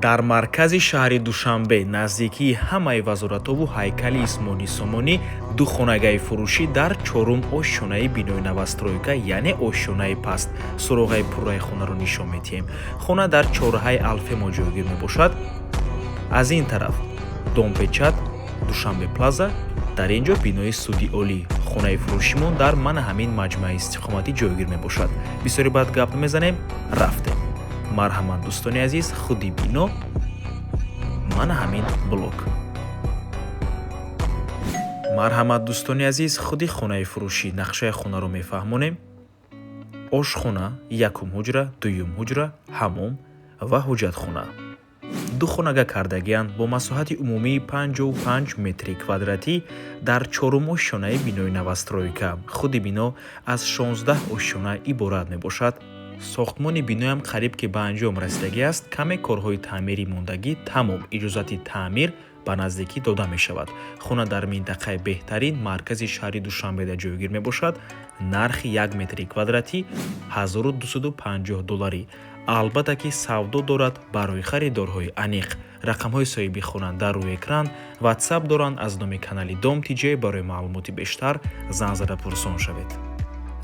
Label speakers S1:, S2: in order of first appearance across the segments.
S1: дар маркази шаҳри Душанбе наздикии ҳамаи вазоратову ҳайкали Исмони Сомонӣ ду хонагаи фурӯшӣ дар чорум ошшонаи бинои новостройка яъне ошшонаи паст суроғаи пурраи хонаро нишон медиҳем. Хона дар чораҳаи Алфемо ҷойгир мебошад. Аз ин тараф Домпечат, Душанбе плаза, дар ин ҷо бинои суди олӣ. Хонаи фурӯшимон дар мана ҳамин маҷмӯаи истиқоматӣ ҷойгир мебошад. Бисёри баъд гап намезанем, рафтем. Марҳамат дӯстони азиз, худи бино мана ҳамин блок. Марҳамат дӯстони азиз, худи хонаи фурӯшӣ нақшаи хонаро мефаҳмонем. Ошхона, якум ҳуҷра, дуюм ҳуҷра, ҳаммом ва ҳуҷҷатхона. Ду хонага кардагианд бо масоҳати умумии 55 метри квадратӣ дар чорум ошшонаи бинои новостройка. Худи бино аз 16 ошшона иборат мебошад. Сохтмони биноям қариб ки ба анҷом расидагӣ аст. Каме корҳои таъмири мондагӣ тамом. Иҷозати таъмир ба наздикӣ дода мешавад. Хона дар минтақаи беҳтарин маркази шаҳри Душанбеда ҷойгир мебошад. Нархи 1 метри квадратӣ $1250. Албатта ки савдо дорад барои харидорҳои аниқ. Рақамҳои соҳиби хона дар рӯи экран. WhatsApp доранд аз номи канали Dom TJ барои маълумоти бештар занг зада пурсон шавед.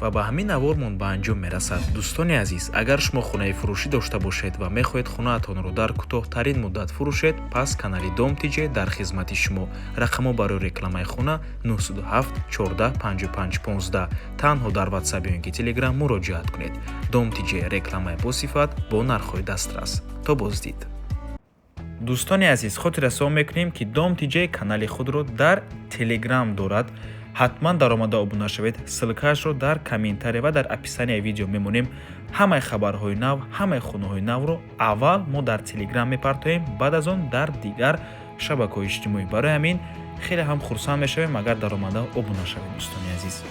S1: ва ба ҳамин навормон ба анҷом мерасад. Дӯстони азиз, агар шумо хонаи фурӯшӣ дошта бошед ва мехоҳед хонаатонро дар кӯтоҳтарин муддат фурӯшед, пас канали Dom TJ дар хизмати шумо. Рақамҳо барои рекламаи хона 907 14 55 15. Танҳо дар WhatsApp ё ки Telegram муроҷиат кунед. Dom TJ рекламаи босифат бо нархҳои дастрас. То боздид. Дӯстони азиз, хотир расон мекунем ки Dom TJ канали худро дар Telegram дорад. ҳатман даромада обуна шавед. Ссилкаашро дар комментария ва дар описанияи видео мемонем. Ҳамаи хабарҳои нав, ҳамаи хонаҳои навро аввал мо дар Telegram мепартоем, баъд аз он дар дигар шабакаҳои иҷтимоӣ. Барои ҳамин хеле ҳам хурсанд мешавем агар даромада обуна шавед. Дӯстони азиз.